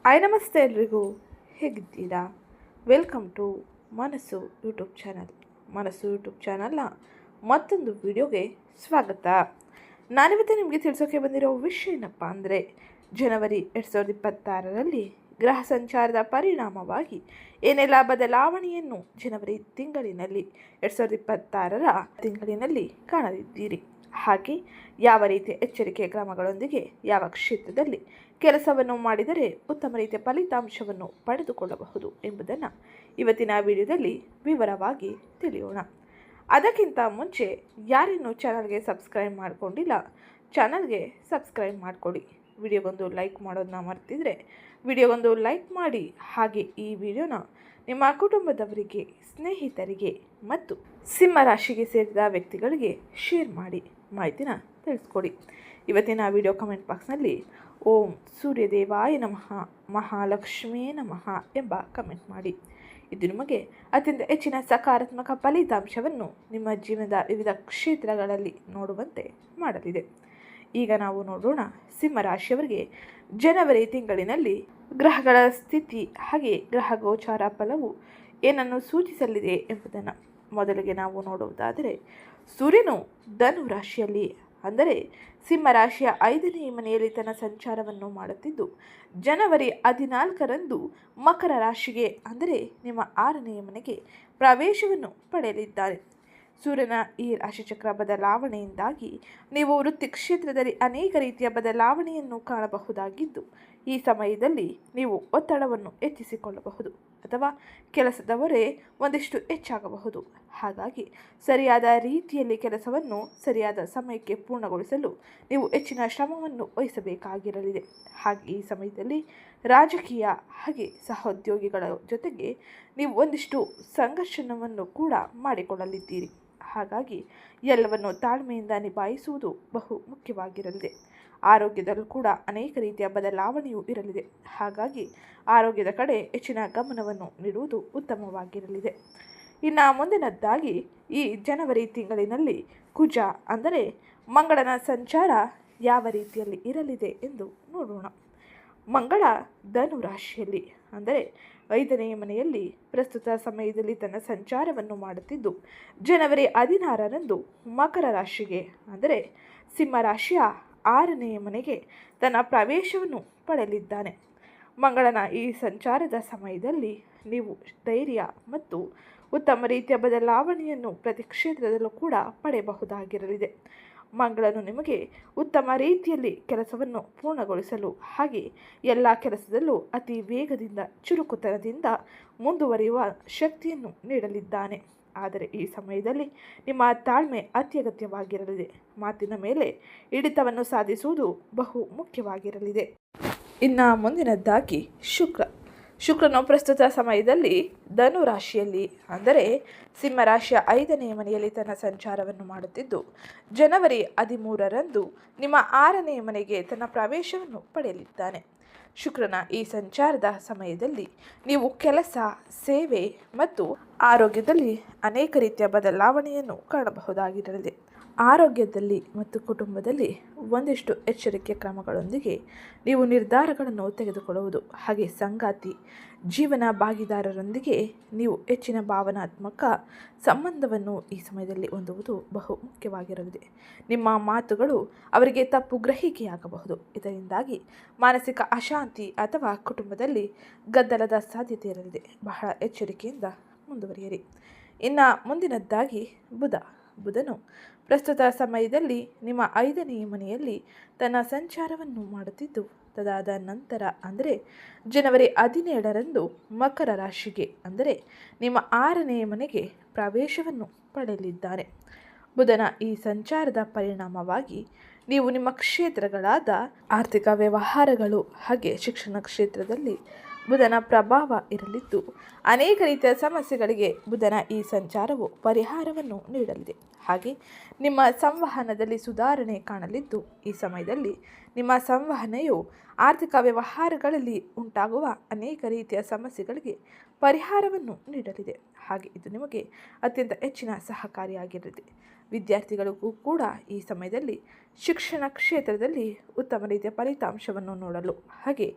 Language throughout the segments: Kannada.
ನಮಸ್ತೆ ಎಲ್ರಿಗೂ. ಹೇಗಿದ್ದೀರಾ? ವೆಲ್ಕಮ್ ಟು ಮನಸ್ಸು ಯೂಟ್ಯೂಬ್ ಚಾನಲ್. ಮನಸ್ಸು ಯೂಟ್ಯೂಬ್ ಚಾನಲ್ನ ಮತ್ತೊಂದು ವಿಡಿಯೋಗೆ ಸ್ವಾಗತ. ನಾನಿವತ್ತು ನಿಮಗೆ ತಿಳಿಸೋಕೆ ಬಂದಿರೋ ವಿಷಯ ಏನಪ್ಪ ಅಂದರೆ, ಜನವರಿ 2026ರಲ್ಲಿ ಗ್ರಹ ಸಂಚಾರದ ಪರಿಣಾಮವಾಗಿ ಏನೆಲ್ಲ ಬದಲಾವಣೆಯನ್ನು ಜನವರಿ ತಿಂಗಳಿನಲ್ಲಿ 2026ರ ತಿಂಗಳಿನಲ್ಲಿ ಕಾಣಲಿದ್ದೀರಿ, ಹಾಗೆ ಯಾವ ರೀತಿಯ ಎಚ್ಚರಿಕೆಯ ಕ್ರಮಗಳೊಂದಿಗೆ ಯಾವ ಕ್ಷೇತ್ರದಲ್ಲಿ ಕೆಲಸವನ್ನು ಮಾಡಿದರೆ ಉತ್ತಮ ರೀತಿಯ ಫಲಿತಾಂಶವನ್ನು ಪಡೆದುಕೊಳ್ಳಬಹುದು ಎಂಬುದನ್ನು ಇವತ್ತಿನ ವಿಡಿಯೋದಲ್ಲಿ ವಿವರವಾಗಿ ತಿಳಿಯೋಣ. ಅದಕ್ಕಿಂತ ಮುಂಚೆ ಯಾರಿನ್ನೂ ಚಾನಲ್ಗೆ ಸಬ್ಸ್ಕ್ರೈಬ್ ಮಾಡಿಕೊಂಡಿಲ್ಲ, ಚಾನಲ್ಗೆ ಸಬ್ಸ್ಕ್ರೈಬ್ ಮಾಡಿಕೊಡಿ. ವಿಡಿಯೋಗೊಂದು ಲೈಕ್ ಮಾಡೋದನ್ನ ಮರ್ತಿದ್ರೆ ವಿಡಿಯೋಗೊಂದು ಲೈಕ್ ಮಾಡಿ, ಹಾಗೆ ಈ ವಿಡಿಯೋನ ನಿಮ್ಮ ಕುಟುಂಬದವರಿಗೆ, ಸ್ನೇಹಿತರಿಗೆ ಮತ್ತು ಸಿಂಹ ರಾಶಿಗೆ ಸೇರಿದ ವ್ಯಕ್ತಿಗಳಿಗೆ ಶೇರ್ ಮಾಡಿ ಮಾಹಿತಿನ ತಿಳಿಸ್ಕೊಡಿ. ಇವತ್ತಿನ ವಿಡಿಯೋ ಕಮೆಂಟ್ ಬಾಕ್ಸ್ನಲ್ಲಿ ಓಂ ಸೂರ್ಯದೇವಾಯ ನಮಃ, ಮಹಾಲಕ್ಷ್ಮಿಯೇ ನಮಃ ಎಂಬ ಕಮೆಂಟ್ ಮಾಡಿ. ಇದು ನಿಮಗೆ ಅತ್ಯಂತ ಹೆಚ್ಚಿನ ಸಕಾರಾತ್ಮಕ ಫಲಿತಾಂಶವನ್ನು ನಿಮ್ಮ ಜೀವನದ ವಿವಿಧ ಕ್ಷೇತ್ರಗಳಲ್ಲಿ ನೋಡುವಂತೆ ಮಾಡಲಿದೆ. ಈಗ ನಾವು ನೋಡೋಣ ಸಿಂಹರಾಶಿಯವರಿಗೆ ಜನವರಿ ತಿಂಗಳಿನಲ್ಲಿ ಗ್ರಹಗಳ ಸ್ಥಿತಿ ಹಾಗೆ ಗ್ರಹ ಗೋಚಾರ ಫಲವು ಏನನ್ನು ಸೂಚಿಸಲಿದೆ ಎಂಬುದನ್ನು ಮೊದಲಿಗೆ ನಾವು ನೋಡುವುದಾದರೆ, ಸೂರ್ಯನು ಧನು ರಾಶಿಯಲ್ಲಿ ಅಂದರೆ ಸಿಂಹರಾಶಿಯ 5ನೇ ಮನೆಯಲ್ಲಿ ತನ್ನ ಸಂಚಾರವನ್ನು ಮಾಡುತ್ತಿದ್ದು, ಜನವರಿ 14ರಂದು ಮಕರ ರಾಶಿಗೆ ಅಂದರೆ ನಿಮ್ಮ 6ನೇ ಮನೆಗೆ ಪ್ರವೇಶವನ್ನು ಪಡೆಯಲಿದ್ದಾರೆ. ಸೂರ್ಯನ ಈ ರಾಶಿಚಕ್ರ ಬದಲಾವಣೆಯಿಂದಾಗಿ ನೀವು ವೃತ್ತಿ ಕ್ಷೇತ್ರದಲ್ಲಿ ಅನೇಕ ರೀತಿಯ ಬದಲಾವಣೆಯನ್ನು ಕಾಣಬಹುದಾಗಿದ್ದು, ಈ ಸಮಯದಲ್ಲಿ ನೀವು ಒತ್ತಡವನ್ನು ಹೆಚ್ಚಿಸಿಕೊಳ್ಳಬಹುದು ಅಥವಾ ಕೆಲಸದ ಹೊರೆ ಒಂದಿಷ್ಟು ಹೆಚ್ಚಾಗಬಹುದು. ಹಾಗಾಗಿ ಸರಿಯಾದ ರೀತಿಯಲ್ಲಿ ಕೆಲಸವನ್ನು ಸರಿಯಾದ ಸಮಯಕ್ಕೆ ಪೂರ್ಣಗೊಳಿಸಲು ನೀವು ಹೆಚ್ಚಿನ ಶ್ರಮವನ್ನು ವಹಿಸಬೇಕಾಗಿರಲಿದೆ. ಹಾಗೆ ಈ ಸಮಯದಲ್ಲಿ ರಾಜಕೀಯ ಹಾಗೆ ಸಹೋದ್ಯೋಗಿಗಳ ಜೊತೆಗೆ ನೀವು ಒಂದಿಷ್ಟು ಸಂಘರ್ಷಣವನ್ನು ಕೂಡ ಮಾಡಿಕೊಳ್ಳಲಿದ್ದೀರಿ. ಹಾಗಾಗಿ ಎಲ್ಲವನ್ನು ತಾಳ್ಮೆಯಿಂದ ನಿಭಾಯಿಸುವುದು ಬಹು ಮುಖ್ಯವಾಗಿರಲಿದೆ. ಆರೋಗ್ಯದಲ್ಲೂ ಕೂಡ ಅನೇಕ ರೀತಿಯ ಬದಲಾವಣೆಯೂ ಇರಲಿದೆ. ಹಾಗಾಗಿ ಆರೋಗ್ಯದ ಕಡೆ ಹೆಚ್ಚಿನ ಗಮನವನ್ನು ನೀಡುವುದು ಉತ್ತಮವಾಗಿರಲಿದೆ. ಇನ್ನು ಮುಂದಿನದ್ದಾಗಿ ಈ ಜನವರಿ ತಿಂಗಳಿನಲ್ಲಿ ಕುಜ ಅಂದರೆ ಮಂಗಳನ ಸಂಚಾರ ಯಾವ ರೀತಿಯಲ್ಲಿ ಇರಲಿದೆ ಎಂದು ನೋಡೋಣ. ಮಂಗಳ ಧನು ರಾಶಿಯಲ್ಲಿ ಅಂದರೆ 5ನೇ ಮನೆಯಲ್ಲಿ ಪ್ರಸ್ತುತ ಸಮಯದಲ್ಲಿ ತನ್ನ ಸಂಚಾರವನ್ನು ಮಾಡುತ್ತಿದ್ದು, ಜನವರಿ 16ರಂದು ಮಕರ ರಾಶಿಗೆ ಅಂದರೆ ಸಿಂಹರಾಶಿಯ 6ನೇ ಮನೆಗೆ ತನ್ನ ಪ್ರವೇಶವನ್ನು ಪಡೆಯಲಿದ್ದಾನೆ. ಮಂಗಳನ ಈ ಸಂಚಾರದ ಸಮಯದಲ್ಲಿ ನೀವು ಧೈರ್ಯ ಮತ್ತು ಉತ್ತಮ ರೀತಿಯ ಬದಲಾವಣೆಯನ್ನು ಪ್ರತಿ ಕ್ಷೇತ್ರದಲ್ಲೂ ಕೂಡ ಪಡೆಯಬಹುದಾಗಿರಲಿದೆ. ಮಂಗಳನು ನಿಮಗೆ ಉತ್ತಮ ರೀತಿಯಲ್ಲಿ ಕೆಲಸವನ್ನು ಪೂರ್ಣಗೊಳಿಸಲು ಹಾಗೆ ಎಲ್ಲ ಕೆಲಸದಲ್ಲೂ ಅತಿ ವೇಗದಿಂದ ಚುರುಕುತನದಿಂದ ಮುಂದುವರಿಯುವ ಶಕ್ತಿಯನ್ನು ನೀಡಲಿದ್ದಾನೆ. ಆದರೆ ಈ ಸಮಯದಲ್ಲಿ ನಿಮ್ಮ ತಾಳ್ಮೆ ಅತ್ಯಗತ್ಯವಾಗಿರಲಿದೆ. ಮಾತಿನ ಮೇಲೆ ಹಿಡಿತವನ್ನು ಸಾಧಿಸುವುದು ಬಹು ಮುಖ್ಯವಾಗಿರಲಿದೆ. ಇನ್ನು ಮುಂದಿನದ್ದಾಗಿ ಶುಕ್ರನು ಪ್ರಸ್ತುತ ಸಮಯದಲ್ಲಿ ಧನು ರಾಶಿಯಲ್ಲಿ ಅಂದರೆ ಸಿಂಹರಾಶಿಯ 5ನೇ ಮನೆಯಲ್ಲಿ ತನ್ನ ಸಂಚಾರವನ್ನು ಮಾಡುತ್ತಿದ್ದು, ಜನವರಿ 13ರಂದು ನಿಮ್ಮ 6ನೇ ಮನೆಗೆ ತನ್ನ ಪ್ರವೇಶವನ್ನು ಪಡೆಯಲಿದ್ದಾನೆ. ಶುಕ್ರನ ಈ ಸಂಚಾರದ ಸಮಯದಲ್ಲಿ ನೀವು ಕೆಲಸ, ಸೇವೆ ಮತ್ತು ಆರೋಗ್ಯದಲ್ಲಿ ಅನೇಕ ರೀತಿಯ ಬದಲಾವಣೆಯನ್ನು ಕಾಣಬಹುದಾಗಿರಲಿದೆ. ಆರೋಗ್ಯದಲ್ಲಿ ಮತ್ತು ಕುಟುಂಬದಲ್ಲಿ ಒಂದಿಷ್ಟು ಎಚ್ಚರಿಕೆಯ ಕ್ರಮಗಳೊಂದಿಗೆ ನೀವು ನಿರ್ಧಾರಗಳನ್ನು ತೆಗೆದುಕೊಳ್ಳುವುದು ಹಾಗೆ ಸಂಗಾತಿ, ಜೀವನ ಭಾಗಿದಾರರೊಂದಿಗೆ ನೀವು ಹೆಚ್ಚಿನ ಭಾವನಾತ್ಮಕ ಸಂಬಂಧವನ್ನು ಈ ಸಮಯದಲ್ಲಿ ಹೊಂದುವುದು ಬಹು ಮುಖ್ಯವಾಗಿರಲಿದೆ. ನಿಮ್ಮ ಮಾತುಗಳು ಅವರಿಗೆ ತಪ್ಪು ಗ್ರಹಿಕೆಯಾಗಬಹುದು. ಇದರಿಂದಾಗಿ ಮಾನಸಿಕ ಅಶಾಂತಿ ಅಥವಾ ಕುಟುಂಬದಲ್ಲಿ ಗದ್ದಲದ ಸಾಧ್ಯತೆ ಇರಲಿದೆ. ಬಹಳ ಎಚ್ಚರಿಕೆಯಿಂದ ಮುಂದುವರಿಯಿರಿ. ಇನ್ನು ಮುಂದಿನದ್ದಾಗಿ ಬುಧನು ಪ್ರಸ್ತುತ ಸಮಯದಲ್ಲಿ ನಿಮ್ಮ 5ನೇ ಮನೆಯಲ್ಲಿ ತನ್ನ ಸಂಚಾರವನ್ನು ಮಾಡುತ್ತಿದ್ದು, ತದಾದ ನಂತರ ಅಂದರೆ ಜನವರಿ 17ರಂದು ಮಕರ ರಾಶಿಗೆ ಅಂದರೆ ನಿಮ್ಮ 6ನೇ ಮನೆಗೆ ಪ್ರವೇಶವನ್ನು ಪಡೆಯಲಿದ್ದಾನೆ. ಬುಧನ ಈ ಸಂಚಾರದ ಪರಿಣಾಮವಾಗಿ ನೀವು ನಿಮ್ಮ ಕ್ಷೇತ್ರಗಳಾದ ಆರ್ಥಿಕ ವ್ಯವಹಾರಗಳು ಹಾಗೆ ಶಿಕ್ಷಣ ಕ್ಷೇತ್ರದಲ್ಲಿ ಬುಧನ ಪ್ರಭಾವ ಇರಲಿದ್ದು, ಅನೇಕ ರೀತಿಯ ಸಮಸ್ಯೆಗಳಿಗೆ ಬುಧನ ಈ ಸಂಚಾರವು ಪರಿಹಾರವನ್ನು ನೀಡಲಿದೆ. ಹಾಗೆ ನಿಮ್ಮ ಸಂವಹನದಲ್ಲಿ ಸುಧಾರಣೆ ಕಾಣಲಿದ್ದು, ಈ ಸಮಯದಲ್ಲಿ ನಿಮ್ಮ ಸಂವಹನೆಯು ಆರ್ಥಿಕ ವ್ಯವಹಾರಗಳಲ್ಲಿ ಉಂಟಾಗುವ ಅನೇಕ ರೀತಿಯ ಸಮಸ್ಯೆಗಳಿಗೆ ಪರಿಹಾರವನ್ನು ನೀಡಲಿದೆ. ಹಾಗೆ ಇದು ನಿಮಗೆ ಅತ್ಯಂತ ಹೆಚ್ಚಿನ ಸಹಕಾರಿಯಾಗಿರಲಿದೆ. ವಿದ್ಯಾರ್ಥಿಗಳಿಗೂ ಕೂಡ ಈ ಸಮಯದಲ್ಲಿ ಶಿಕ್ಷಣ ಕ್ಷೇತ್ರದಲ್ಲಿ ಉತ್ತಮ ರೀತಿಯ ಫಲಿತಾಂಶವನ್ನು ನೋಡಲು ಹಾಗೆ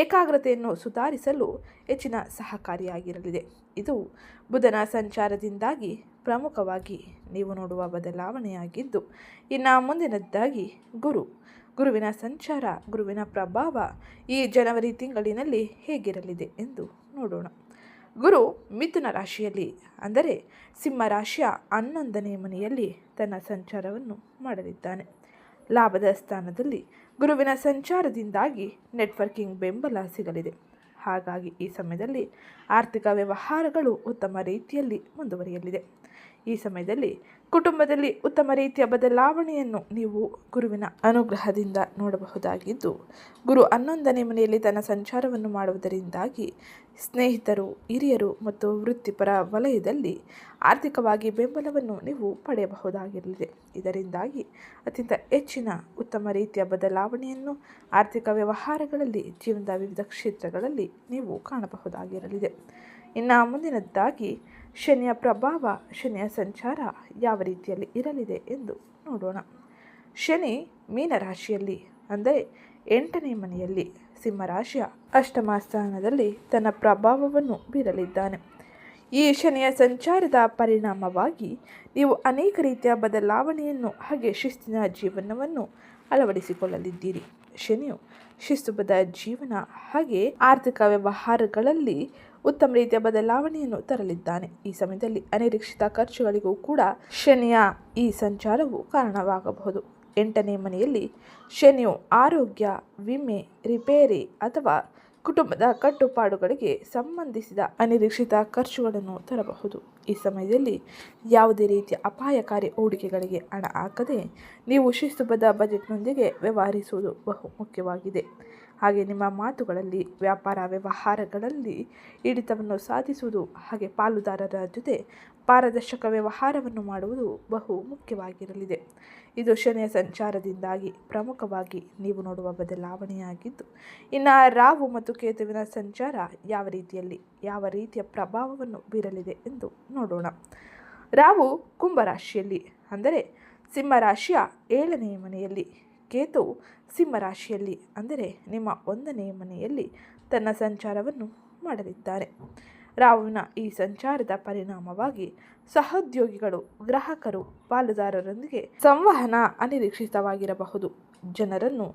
ಏಕಾಗ್ರತೆಯನ್ನು ಸುಧಾರಿಸಲು ಹೆಚ್ಚಿನ ಸಹಕಾರಿಯಾಗಿರಲಿದೆ. ಇದು ಬುಧನ ಸಂಚಾರದಿಂದಾಗಿ ಪ್ರಮುಖವಾಗಿ ನೀವು ನೋಡುವ ಬದಲಾವಣೆಯಾಗಿದ್ದು, ಇನ್ನು ಮುಂದಿನದ್ದಾಗಿ ಗುರುವಿನ ಸಂಚಾರ, ಗುರುವಿನ ಪ್ರಭಾವ ಈ ಜನವರಿ ತಿಂಗಳಿನಲ್ಲಿ ಹೇಗಿರಲಿದೆ ಎಂದು ನೋಡೋಣ. ಗುರು ಮಿಥುನ ರಾಶಿಯಲ್ಲಿ ಅಂದರೆ ಸಿಂಹ ರಾಶಿಯ 11ನೇ ಮನೆಯಲ್ಲಿ ತನ್ನ ಸಂಚಾರವನ್ನು ಮಾಡಲಿದ್ದಾನೆ. ಲಾಭದ ಸ್ಥಾನದಲ್ಲಿ ಗುರುವಿನ ಸಂಚಾರದಿಂದಾಗಿ ನೆಟ್ವರ್ಕಿಂಗ್ ಬೆಂಬಲ ಸಿಗಲಿದೆ. ಹಾಗಾಗಿ ಈ ಸಮಯದಲ್ಲಿ ಆರ್ಥಿಕ ವ್ಯವಹಾರಗಳು ಉತ್ತಮ ರೀತಿಯಲ್ಲಿ ಮುಂದುವರಿಯಲಿದೆ. ಈ ಸಮಯದಲ್ಲಿ ಕುಟುಂಬದಲ್ಲಿ ಉತ್ತಮ ರೀತಿಯ ಬದಲಾವಣೆಯನ್ನು ನೀವು ಗುರುವಿನ ಅನುಗ್ರಹದಿಂದ ನೋಡಬಹುದಾಗಿದ್ದು, ಗುರು 11ನೇ ಮನೆಯಲ್ಲಿ ತನ್ನ ಸಂಚಾರವನ್ನು ಮಾಡುವುದರಿಂದಾಗಿ ಸ್ನೇಹಿತರು, ಹಿರಿಯರು ಮತ್ತು ವೃತ್ತಿಪರ ವಲಯದಲ್ಲಿ ಆರ್ಥಿಕವಾಗಿ ಬೆಂಬಲವನ್ನು ನೀವು ಪಡೆಯಬಹುದಾಗಿರಲಿದೆ. ಇದರಿಂದಾಗಿ ಅತ್ಯಂತ ಹೆಚ್ಚಿನ ಉತ್ತಮ ರೀತಿಯ ಬದಲಾವಣೆಯನ್ನು ಆರ್ಥಿಕ ವ್ಯವಹಾರಗಳಲ್ಲಿ, ಜೀವನದ ವಿವಿಧ ಕ್ಷೇತ್ರಗಳಲ್ಲಿ ನೀವು ಕಾಣಬಹುದಾಗಿರಲಿದೆ. ಇನ್ನು ಮುಂದಿನದ್ದಾಗಿ ಶನಿಯ ಪ್ರಭಾವ, ಶನಿಯ ಸಂಚಾರ ಯಾವ ರೀತಿಯಲ್ಲಿ ಇರಲಿದೆ ಎಂದು ನೋಡೋಣ. ಶನಿ ಮೀನರಾಶಿಯಲ್ಲಿ ಅಂದರೆ 8ನೇ ಮನೆಯಲ್ಲಿ ಸಿಂಹರಾಶಿಯ 8ಮ ಸ್ಥಾನದಲ್ಲಿ ತನ್ನ ಪ್ರಭಾವವನ್ನು ಬೀರಲಿದ್ದಾನೆ. ಈ ಶನಿಯ ಸಂಚಾರದ ಪರಿಣಾಮವಾಗಿ ನೀವು ಅನೇಕ ರೀತಿಯ ಬದಲಾವಣೆಯನ್ನು ಹಾಗೆ ಶಿಸ್ತಿನ ಜೀವನವನ್ನು ಅಳವಡಿಸಿಕೊಳ್ಳಲಿದ್ದೀರಿ. ಶನಿಯು ಶಿಸ್ತುಬದ್ಧ ಜೀವನ ಹಾಗೆ ಆರ್ಥಿಕ ವ್ಯವಹಾರಗಳಲ್ಲಿ ಉತ್ತಮ ರೀತಿಯ ಬದಲಾವಣೆಯನ್ನು ತರಲಿದ್ದಾನೆ. ಈ ಸಮಯದಲ್ಲಿ ಅನಿರೀಕ್ಷಿತ ಖರ್ಚುಗಳಿಗೂ ಕೂಡ ಶನಿಯ ಈ ಸಂಚಾರವು ಕಾರಣವಾಗಬಹುದು. 8ನೇ ಮನೆಯಲ್ಲಿ ಶನಿಯು ಆರೋಗ್ಯ, ವಿಮೆ, ರಿಪೇರಿ ಅಥವಾ ಕುಟುಂಬದ ಕಟ್ಟುಪಾಡುಗಳಿಗೆ ಸಂಬಂಧಿಸಿದ ಅನಿರೀಕ್ಷಿತ ಖರ್ಚುಗಳನ್ನು ತರಬಹುದು. ಈ ಸಮಯದಲ್ಲಿ ಯಾವುದೇ ರೀತಿಯ ಅಪಾಯಕಾರಿ ಹೂಡಿಕೆಗಳಿಗೆ ಹಣ ಹಾಕದೆ ನೀವು ಶಿಸ್ತುಬದ್ಧ ಬಜೆಟ್ನೊಂದಿಗೆ ವ್ಯವಹರಿಸುವುದು ಬಹು ಮುಖ್ಯವಾಗಿದೆ. ಹಾಗೆ ನಿಮ್ಮ ಮಾತುಗಳಲ್ಲಿ, ವ್ಯಾಪಾರ ವ್ಯವಹಾರಗಳಲ್ಲಿ ಹಿಡಿತವನ್ನು ಸಾಧಿಸುವುದು ಹಾಗೆ ಪಾಲುದಾರರ ಜೊತೆ ಪಾರದರ್ಶಕ ವ್ಯವಹಾರವನ್ನು ಮಾಡುವುದು ಬಹು ಮುಖ್ಯವಾಗಿರಲಿದೆ. ಇದು ಶನಿಯ ಸಂಚಾರದಿಂದಾಗಿ ಪ್ರಮುಖವಾಗಿ ನೀವು ನೋಡುವ ಬದಲಾವಣೆಯಾಗಿದ್ದು, ಇನ್ನು ರಾಹು ಮತ್ತು ಕೇತುವಿನ ಸಂಚಾರ ಯಾವ ರೀತಿಯ ಪ್ರಭಾವವನ್ನು ಬೀರಲಿದೆ ಎಂದು ನೋಡೋಣ. ರಾಹು ಕುಂಭರಾಶಿಯಲ್ಲಿ ಅಂದರೆ ಸಿಂಹರಾಶಿಯ 7ನೇ ಮನೆಯಲ್ಲಿ, ಕೇತು ಸಿಂಹರಾಶಿಯಲ್ಲಿ ಅಂದರೆ ನಿಮ್ಮ 1ನೇ ಮನೆಯಲ್ಲಿ ತನ್ನ ಸಂಚಾರವನ್ನು ಮಾಡಲಿದ್ದಾರೆ. ರಾಹುವಿನ ಈ ಸಂಚಾರದ ಪರಿಣಾಮವಾಗಿ ಸಹೋದ್ಯೋಗಿಗಳು, ಗ್ರಾಹಕರು, ಪಾಲುದಾರರೊಂದಿಗೆ ಸಂವಹನ ಅನಿರೀಕ್ಷಿತವಾಗಿರಬಹುದು. ಜನರನ್ನು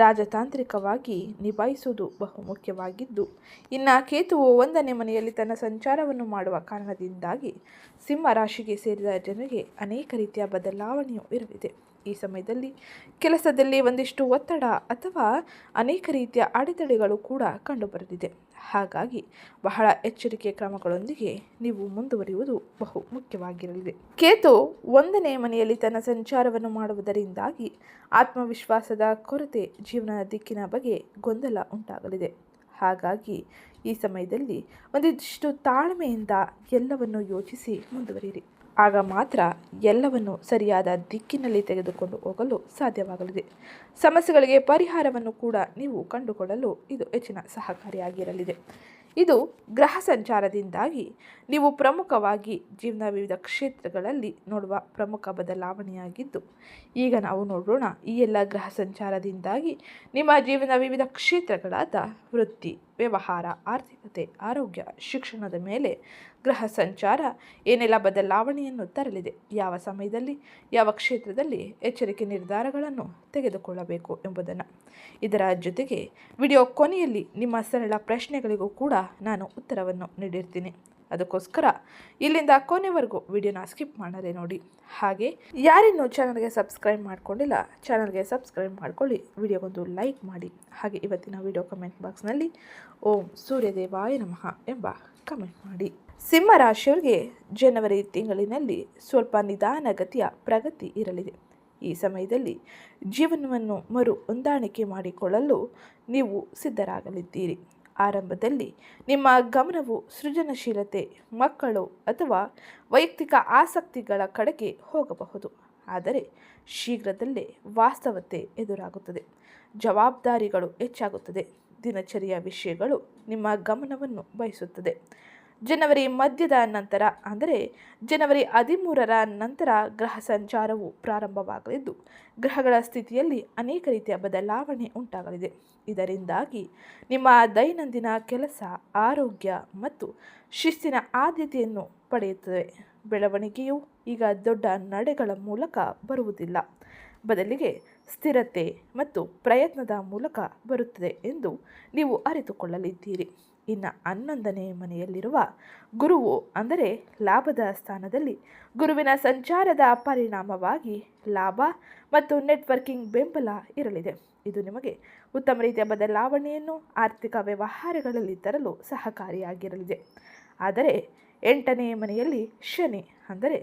ರಾಜತಾಂತ್ರಿಕವಾಗಿ ನಿಭಾಯಿಸುವುದು ಬಹು ಮುಖ್ಯವಾಗಿದ್ದು, ಇನ್ನು ಕೇತುವು 1ನೇ ಮನೆಯಲ್ಲಿ ತನ್ನ ಸಂಚಾರವನ್ನು ಮಾಡುವ ಕಾರಣದಿಂದಾಗಿ ಸಿಂಹ ರಾಶಿಗೆ ಸೇರಿದ ಜನರಿಗೆ ಅನೇಕ ರೀತಿಯ ಬದಲಾವಣೆಯೂ ಇರಲಿದೆ. ಈ ಸಮಯದಲ್ಲಿ ಕೆಲಸದಲ್ಲಿ ಒಂದಿಷ್ಟು ಒತ್ತಡ ಅಥವಾ ಅನೇಕ ರೀತಿಯ ಅಡೆತಡೆಗಳು ಕೂಡ ಕಂಡುಬರಲಿದೆ. ಹಾಗಾಗಿ ಬಹಳ ಎಚ್ಚರಿಕೆ ಕ್ರಮಗಳೊಂದಿಗೆ ನೀವು ಮುಂದುವರಿಯುವುದು ಬಹು ಮುಖ್ಯವಾಗಿರಲಿದೆ. ಕೇತು 1ನೇ ಮನೆಯಲ್ಲಿ ತನ್ನ ಸಂಚಾರವನ್ನು ಮಾಡುವುದರಿಂದಾಗಿ ಆತ್ಮವಿಶ್ವಾಸದ ಕೊರತೆ, ಜೀವನದ ದಿಕ್ಕಿನ ಬಗ್ಗೆ ಗೊಂದಲ ಉಂಟಾಗಲಿದೆ. ಹಾಗಾಗಿ ಈ ಸಮಯದಲ್ಲಿ ಒಂದಿಷ್ಟು ತಾಳ್ಮೆಯಿಂದ ಎಲ್ಲವನ್ನು ಯೋಚಿಸಿ ಮುಂದುವರಿಯಿರಿ. ಆಗ ಮಾತ್ರ ಎಲ್ಲವನ್ನು ಸರಿಯಾದ ದಿಕ್ಕಿನಲ್ಲಿ ತೆಗೆದುಕೊಂಡು ಹೋಗಲು ಸಾಧ್ಯವಾಗಲಿದೆ. ಸಮಸ್ಯೆಗಳಿಗೆ ಪರಿಹಾರವನ್ನು ಕೂಡ ನೀವು ಕಂಡುಕೊಳ್ಳಲು ಇದು ಹೆಚ್ಚಿನ ಸಹಕಾರಿಯಾಗಿರಲಿದೆ. ಇದು ಗ್ರಹ ಸಂಚಾರದಿಂದಾಗಿ ನೀವು ಪ್ರಮುಖವಾಗಿ ಜೀವನದ ವಿವಿಧ ಕ್ಷೇತ್ರಗಳಲ್ಲಿ ನೋಡುವ ಪ್ರಮುಖ ಬದಲಾವಣೆಯಾಗಿದ್ದು, ಈಗ ನಾವು ನೋಡೋಣ ಈ ಎಲ್ಲ ಗ್ರಹ ಸಂಚಾರದಿಂದಾಗಿ ನಿಮ್ಮ ಜೀವನದ ವಿವಿಧ ಕ್ಷೇತ್ರಗಳಾದ ವೃತ್ತಿ, ವ್ಯವಹಾರ, ಆರ್ಥಿಕತೆ, ಆರೋಗ್ಯ, ಶಿಕ್ಷಣದ ಮೇಲೆ ಗ್ರಹ ಸಂಚಾರ ಏನೆಲ್ಲ ಬದಲಾವಣೆಯನ್ನು ತರಲಿದೆ, ಯಾವ ಸಮಯದಲ್ಲಿ ಯಾವ ಕ್ಷೇತ್ರದಲ್ಲಿ ಎಚ್ಚರಿಕೆ ನಿರ್ಧಾರಗಳನ್ನು ತೆಗೆದುಕೊಳ್ಳಬೇಕು ಎಂಬುದನ್ನು, ಇದರ ಜೊತೆಗೆ ವಿಡಿಯೋ ಕೊನೆಯಲ್ಲಿ ನಿಮ್ಮ ಸರಳ ಪ್ರಶ್ನೆಗಳಿಗೂ ಕೂಡ ನಾನು ಉತ್ತರವನ್ನು ನೀಡಿರ್ತೀನಿ. ಅದಕ್ಕೋಸ್ಕರ ಇಲ್ಲಿಂದ ಕೊನೆವರೆಗೂ ವಿಡಿಯೋನ ಸ್ಕಿಪ್ ಮಾಡದೆ ನೋಡಿ. ಹಾಗೆ ಯಾರಿನ್ನೂ ಚಾನಲ್ಗೆ ಸಬ್ಸ್ಕ್ರೈಬ್ ಮಾಡ್ಕೊಂಡಿಲ್ಲ, ಚಾನಲ್ಗೆ ಸಬ್ಸ್ಕ್ರೈಬ್ ಮಾಡ್ಕೊಳ್ಳಿ, ವಿಡಿಯೋಗೊಂದು ಲೈಕ್ ಮಾಡಿ. ಹಾಗೆ ಇವತ್ತಿನ ವಿಡಿಯೋ ಕಮೆಂಟ್ ಬಾಕ್ಸ್ನಲ್ಲಿ ಓಂ ಸೂರ್ಯದೇವಾಯ ನಮಃ ಎಂಬ ಕಮೆಂಟ್ ಮಾಡಿ. ಸಿಂಹರಾಶಿಯವರಿಗೆ ಜನವರಿ ತಿಂಗಳಿನಲ್ಲಿ ಸ್ವಲ್ಪ ನಿಧಾನಗತಿಯ ಪ್ರಗತಿ ಇರಲಿದೆ. ಈ ಸಮಯದಲ್ಲಿ ಜೀವನವನ್ನು ಮರು ಹೊಂದಾಣಿಕೆ ಮಾಡಿಕೊಳ್ಳಲು ನೀವು ಸಿದ್ಧರಾಗಲಿದ್ದೀರಿ. ಆರಂಭದಲ್ಲಿ ನಿಮ್ಮ ಗಮನವು ಸೃಜನಶೀಲತೆ, ಮಕ್ಕಳು ಅಥವಾ ವೈಯಕ್ತಿಕ ಆಸಕ್ತಿಗಳ ಕಡೆಗೆ ಹೋಗಬಹುದು. ಆದರೆ ಶೀಘ್ರದಲ್ಲೇ ವಾಸ್ತವತೆ ಎದುರಾಗುತ್ತದೆ, ಜವಾಬ್ದಾರಿಗಳು ಹೆಚ್ಚಾಗುತ್ತದೆ, ದಿನಚರಿಯ ವಿಷಯಗಳು ನಿಮ್ಮ ಗಮನವನ್ನು ಬಯಸುತ್ತದೆ. ಜನವರಿ ಮಧ್ಯದ ನಂತರ ಅಂದರೆ ಜನವರಿ 13ರ ನಂತರ ಗ್ರಹ ಸಂಚಾರವು ಪ್ರಾರಂಭವಾಗಲಿದ್ದು ಗ್ರಹಗಳ ಸ್ಥಿತಿಯಲ್ಲಿ ಅನೇಕ ರೀತಿಯ ಬದಲಾವಣೆ ಉಂಟಾಗಲಿದೆ. ಇದರಿಂದಾಗಿ ನಿಮ್ಮ ದೈನಂದಿನ ಕೆಲಸ, ಆರೋಗ್ಯ ಮತ್ತು ಶಿಸ್ತಿನ ಆದ್ಯತೆಯನ್ನು ಪಡೆಯುತ್ತದೆ. ಬೆಳವಣಿಗೆಯು ಈಗ ದೊಡ್ಡ ನಡೆಗಳ ಮೂಲಕ ಬರುವುದಿಲ್ಲ, ಬದಲಿಗೆ ಸ್ಥಿರತೆ ಮತ್ತು ಪ್ರಯತ್ನದ ಮೂಲಕ ಬರುತ್ತದೆ ಎಂದು ನೀವು ಅರಿತುಕೊಳ್ಳಲಿದ್ದೀರಿ. ಇನ್ನು 11ನೇ ಮನೆಯಲ್ಲಿರುವ ಗುರುವು ಅಂದರೆ ಲಾಭದ ಸ್ಥಾನದಲ್ಲಿ ಗುರುವಿನ ಸಂಚಾರದ ಪರಿಣಾಮವಾಗಿ ಲಾಭ ಮತ್ತು ನೆಟ್ವರ್ಕಿಂಗ್ ಬೆಂಬಲ ಇರಲಿದೆ. ಇದು ನಿಮಗೆ ಉತ್ತಮ ರೀತಿಯ ಬದಲಾವಣೆಯನ್ನು ಆರ್ಥಿಕ ವ್ಯವಹಾರಗಳಲ್ಲಿ ತರಲು ಸಹಕಾರಿಯಾಗಿರಲಿದೆ. ಆದರೆ 8ನೇ ಮನೆಯಲ್ಲಿ ಶನಿ ಅಂದರೆ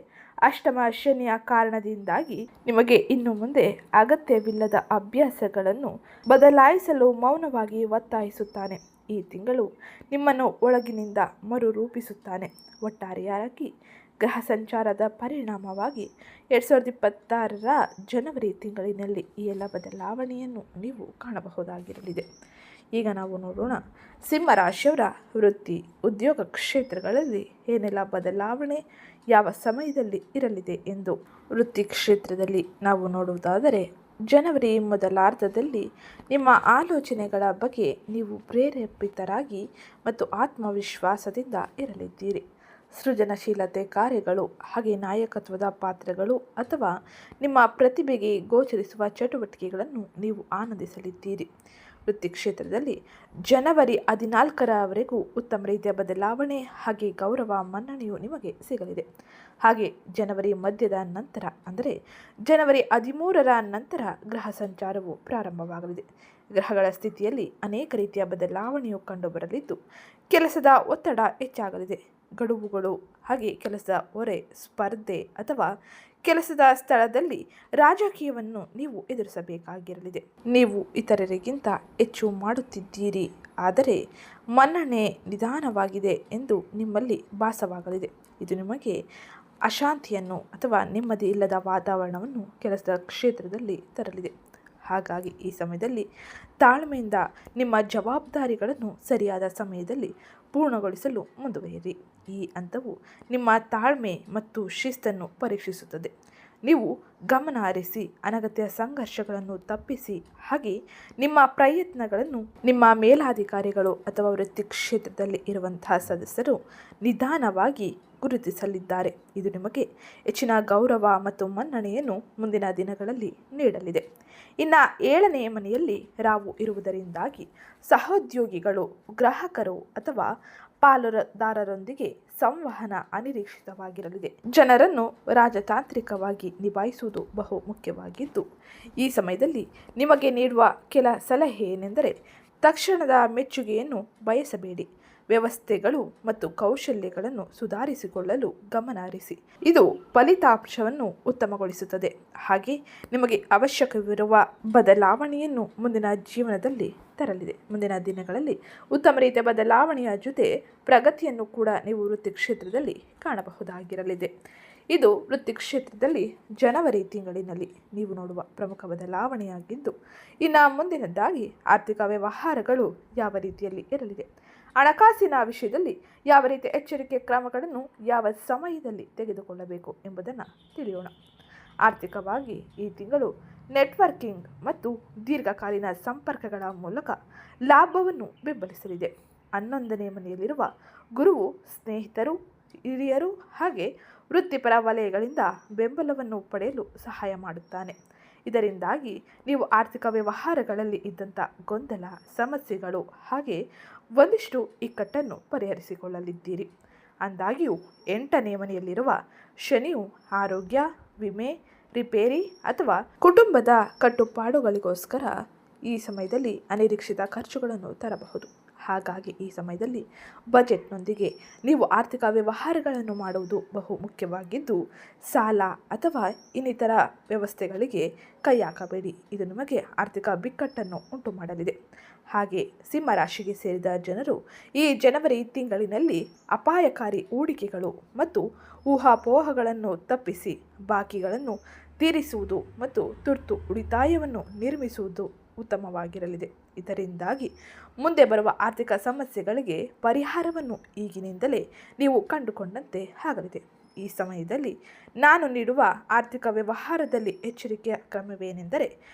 ಅಷ್ಟಮ ಶನಿಯ ಕಾರಣದಿಂದಾಗಿ ನಿಮಗೆ ಇನ್ನು ಮುಂದೆ ಅಗತ್ಯವಿಲ್ಲದ ಅಭ್ಯಾಸಗಳನ್ನು ಬದಲಾಯಿಸಲು ಮೌನವಾಗಿ ಒತ್ತಾಯಿಸುತ್ತಾನೆ. ಈ ತಿಂಗಳು ನಿಮ್ಮನ್ನು ಒಳಗಿನಿಂದ ಮರುರೂಪಿಸುತ್ತಾನೆ. ಒಟ್ಟಾರೆಯಾಗಿ ಗ್ರಹ ಸಂಚಾರದ ಪರಿಣಾಮವಾಗಿ 2026ರ ಜನವರಿ ತಿಂಗಳಿನಲ್ಲಿ ಈ ಎಲ್ಲ ಬದಲಾವಣೆಯನ್ನು ನೀವು ಕಾಣಬಹುದಾಗಿರಲಿದೆ. ಈಗ ನಾವು ನೋಡೋಣ ಸಿಂಹರಾಶಿಯವರ ವೃತ್ತಿ, ಉದ್ಯೋಗ ಕ್ಷೇತ್ರಗಳಲ್ಲಿ ಏನೆಲ್ಲ ಬದಲಾವಣೆ ಯಾವ ಸಮಯದಲ್ಲಿ ಇರಲಿದೆ ಎಂದು. ವೃತ್ತಿ ಕ್ಷೇತ್ರದಲ್ಲಿ ನಾವು ನೋಡುವುದಾದರೆ ಜನವರಿ ಮೊದಲಾರ್ಧದಲ್ಲಿ ನಿಮ್ಮ ಆಲೋಚನೆಗಳ ಬಗ್ಗೆ ನೀವು ಪ್ರೇರೇಪಿತರಾಗಿ ಮತ್ತು ಆತ್ಮವಿಶ್ವಾಸದಿಂದ ಇರಲಿದ್ದೀರಿ. ಸೃಜನಶೀಲತೆ ಕಾರ್ಯಗಳು ಹಾಗೆ ನಾಯಕತ್ವದ ಪಾತ್ರಗಳು ಅಥವಾ ನಿಮ್ಮ ಪ್ರತಿಭೆಗೆ ಗೋಚರಿಸುವ ಚಟುವಟಿಕೆಗಳನ್ನು ನೀವು ಆನಂದಿಸಲಿದ್ದೀರಿ. ವೃತ್ತಿ ಕ್ಷೇತ್ರದಲ್ಲಿ ಜನವರಿ 14ರವರೆಗೂ ಉತ್ತಮ ರೀತಿಯ ಬದಲಾವಣೆ ಹಾಗೆ ಗೌರವ ಮನ್ನಣೆಯು ನಿಮಗೆ ಸಿಗಲಿದೆ. ಹಾಗೆ ಜನವರಿ ಮಧ್ಯದ ನಂತರ ಅಂದರೆ ಜನವರಿ 13ರ ನಂತರ ಗ್ರಹ ಸಂಚಾರವು ಪ್ರಾರಂಭವಾಗಲಿದೆ. ಗ್ರಹಗಳ ಸ್ಥಿತಿಯಲ್ಲಿ ಅನೇಕ ರೀತಿಯ ಬದಲಾವಣೆಯು ಕಂಡುಬರಲಿದ್ದು ಕೆಲಸದ ಒತ್ತಡ ಹೆಚ್ಚಾಗಲಿದೆ. ಗಡುವುಗಳು ಹಾಗೆ ಕೆಲಸದ ಹೊರೆ, ಸ್ಪರ್ಧೆ ಅಥವಾ ಕೆಲಸದ ಸ್ಥಳದಲ್ಲಿ ರಾಜಕೀಯವನ್ನು ನೀವು ಎದುರಿಸಬೇಕಾಗಿರಲಿದೆ. ನೀವು ಇತರರಿಗಿಂತ ಹೆಚ್ಚು ಮಾಡುತ್ತಿದ್ದೀರಿ, ಆದರೆ ಮನ್ನಣೆ ನಿಧಾನವಾಗಿದೆ ಎಂದು ನಿಮ್ಮಲ್ಲಿ ಭಾಸವಾಗಲಿದೆ. ಇದು ನಿಮಗೆ ಅಶಾಂತಿಯನ್ನು ಅಥವಾ ನೆಮ್ಮದಿ ಇಲ್ಲದ ವಾತಾವರಣವನ್ನು ಕೆಲಸದ ಕ್ಷೇತ್ರದಲ್ಲಿ ತರಲಿದೆ. ಹಾಗಾಗಿ ಈ ಸಮಯದಲ್ಲಿ ತಾಳ್ಮೆಯಿಂದ ನಿಮ್ಮ ಜವಾಬ್ದಾರಿಗಳನ್ನು ಸರಿಯಾದ ಸಮಯದಲ್ಲಿ ಪೂರ್ಣಗೊಳಿಸಲು ಮುಂದುವರಿಯಿರಿ. ಈ ಹಂತವು ನಿಮ್ಮ ತಾಳ್ಮೆ ಮತ್ತು ಶಿಸ್ತನ್ನು ಪರೀಕ್ಷಿಸುತ್ತದೆ. ನೀವು ಗಮನ ಹರಿಸಿ ಅನಗತ್ಯ ಸಂಘರ್ಷಗಳನ್ನು ತಪ್ಪಿಸಿ ಹಾಗೆ ನಿಮ್ಮ ಪ್ರಯತ್ನಗಳನ್ನು ನಿಮ್ಮ ಮೇಲಾಧಿಕಾರಿಗಳು ಅಥವಾ ವೃತ್ತಿ ಕ್ಷೇತ್ರದಲ್ಲಿ ಇರುವಂತಹ ಸದಸ್ಯರು ನಿಧಾನವಾಗಿ ಗುರುತಿಸಲಿದ್ದಾರೆ. ಇದು ನಿಮಗೆ ಹೆಚ್ಚಿನ ಗೌರವ ಮತ್ತು ಮನ್ನಣೆಯನ್ನು ಮುಂದಿನ ದಿನಗಳಲ್ಲಿ ನೀಡಲಿದೆ. ಇನ್ನು 7ನೇ ಮನೆಯಲ್ಲಿ ರಾಹು ಇರುವುದರಿಂದಾಗಿ ಸಹೋದ್ಯೋಗಿಗಳು, ಗ್ರಾಹಕರು ಅಥವಾ ಪಾಲುದಾರರೊಂದಿಗೆ ಸಂವಹನ ಅನಿರೀಕ್ಷಿತವಾಗಿರಲಿದೆ. ಜನರನ್ನು ರಾಜತಾಂತ್ರಿಕವಾಗಿ ನಿಭಾಯಿಸುವುದು ಬಹು ಮುಖ್ಯವಾಗಿದ್ದು ಈ ಸಮಯದಲ್ಲಿ ನಿಮಗೆ ನೀಡುವ ಕೆಲ ಸಲಹೆ ಏನೆಂದರೆ ತಕ್ಷಣದ ಮೆಚ್ಚುಗೆಯನ್ನು ಬಯಸಬೇಡಿ. ವ್ಯವಸ್ಥೆಗಳು ಮತ್ತು ಕೌಶಲ್ಯಗಳನ್ನು ಸುಧಾರಿಸಿಕೊಳ್ಳಲು ಗಮನ ಹರಿಸಿ. ಇದು ಫಲಿತಾಂಶವನ್ನು ಉತ್ತಮಗೊಳಿಸುತ್ತದೆ ಹಾಗೆ ನಿಮಗೆ ಅವಶ್ಯಕವಿರುವ ಬದಲಾವಣೆಯನ್ನು ಮುಂದಿನ ಜೀವನದಲ್ಲಿ ತರಲಿದೆ. ಮುಂದಿನ ದಿನಗಳಲ್ಲಿ ಉತ್ತಮ ರೀತಿಯ ಬದಲಾವಣೆಯ ಜೊತೆ ಪ್ರಗತಿಯನ್ನು ಕೂಡ ನೀವು ವೃತ್ತಿ ಕ್ಷೇತ್ರದಲ್ಲಿ ಕಾಣಬಹುದಾಗಿರಲಿದೆ. ಇದು ವೃತ್ತಿ ಕ್ಷೇತ್ರದಲ್ಲಿ ಜನವರಿ ತಿಂಗಳಿನಲ್ಲಿ ನೀವು ನೋಡುವ ಪ್ರಮುಖ ಬದಲಾವಣೆಯಾಗಿದ್ದು ಇನ್ನು ಮುಂದಿನದಾಗಿ ಆರ್ಥಿಕ ವ್ಯವಹಾರಗಳು ಯಾವ ರೀತಿಯಲ್ಲಿ ಇರಲಿದೆ, ಹಣಕಾಸಿನ ವಿಷಯದಲ್ಲಿ ಯಾವ ರೀತಿಯ ಎಚ್ಚರಿಕೆ ಕ್ರಮಗಳನ್ನು ಯಾವ ಸಮಯದಲ್ಲಿ ತೆಗೆದುಕೊಳ್ಳಬೇಕು ಎಂಬುದನ್ನು ತಿಳಿಯೋಣ. ಆರ್ಥಿಕವಾಗಿ ಈ ತಿಂಗಳು ನೆಟ್ವರ್ಕಿಂಗ್ ಮತ್ತು ದೀರ್ಘಕಾಲೀನ ಸಂಪರ್ಕಗಳ ಮೂಲಕ ಲಾಭವನ್ನು ಬೆಂಬಲಿಸಲಿದೆ. 11ನೇ ಮನೆಯಲ್ಲಿರುವ ಗುರುವು ಸ್ನೇಹಿತರು, ಹಿರಿಯರು ಹಾಗೆ ವೃತ್ತಿಪರ ವಲಯಗಳಿಂದ ಬೆಂಬಲವನ್ನು ಪಡೆಯಲು ಸಹಾಯ ಮಾಡುತ್ತಾನೆ. ಇದರಿಂದಾಗಿ ನೀವು ಆರ್ಥಿಕ ವ್ಯವಹಾರಗಳಲ್ಲಿ ಇದ್ದಂಥ ಗೊಂದಲ, ಸಮಸ್ಯೆಗಳು ಹಾಗೆ ಒಂದಿಷ್ಟು ಇಕ್ಕಟ್ಟನ್ನು ಪರಿಹರಿಸಿಕೊಳ್ಳಲಿದ್ದೀರಿ. ಅಂದಾಗಿಯೂ 8ನೇ ಮನೆಯಲ್ಲಿರುವ ಶನಿಯು ಆರೋಗ್ಯ, ವಿಮೆ, ರಿಪೇರಿ ಅಥವಾ ಕುಟುಂಬದ ಕಟ್ಟುಪಾಡುಗಳಿಗೋಸ್ಕರ ಈ ಸಮಯದಲ್ಲಿ ಅನಿರೀಕ್ಷಿತ ಖರ್ಚುಗಳನ್ನು ತರಬಹುದು. ಹಾಗಾಗಿ ಈ ಸಮಯದಲ್ಲಿ ಬಜೆಟ್ನೊಂದಿಗೆ ನೀವು ಆರ್ಥಿಕ ವ್ಯವಹಾರಗಳನ್ನು ಮಾಡುವುದು ಬಹು ಮುಖ್ಯವಾಗಿದ್ದು ಸಾಲ ಅಥವಾ ಇನ್ನಿತರ ವ್ಯವಸ್ಥೆಗಳಿಗೆ ಕೈ ಹಾಕಬೇಡಿ. ಇದು ನಿಮಗೆ ಆರ್ಥಿಕ ಬಿಕ್ಕಟ್ಟನ್ನು ಉಂಟು ಮಾಡಲಿದೆ. ಹಾಗೆ ಸಿಂಹರಾಶಿಗೆ ಸೇರಿದ ಜನರು ಈ ಜನವರಿ ತಿಂಗಳಿನಲ್ಲಿ ಅಪಾಯಕಾರಿ ಹೂಡಿಕೆಗಳು ಮತ್ತು ಊಹಾಪೋಹಗಳನ್ನು ತಪ್ಪಿಸಿ ಬಾಕಿಗಳನ್ನು ತೀರಿಸುವುದು ಮತ್ತು ತುರ್ತು ಉಳಿತಾಯವನ್ನು ನಿರ್ಮಿಸುವುದು ಉತ್ತಮವಾಗಿರಲಿದೆ. ಇದರಿಂದಾಗಿ ಮುಂದೆ ಬರುವ ಆರ್ಥಿಕ ಸಮಸ್ಯೆಗಳಿಗೆ ಪರಿಹಾರವನ್ನು ಈಗಿನಿಂದಲೇ ನೀವು ಕಂಡುಕೊಂಡಂತೆ ಆಗಲಿದೆ. ಈ ಸಮಯದಲ್ಲಿ ನಾನು ನೀಡುವ ಆರ್ಥಿಕ ವ್ಯವಹಾರದಲ್ಲಿ ಎಚ್ಚರಿಕೆಯ ಕ್ರಮವೇನೆಂದರೆ,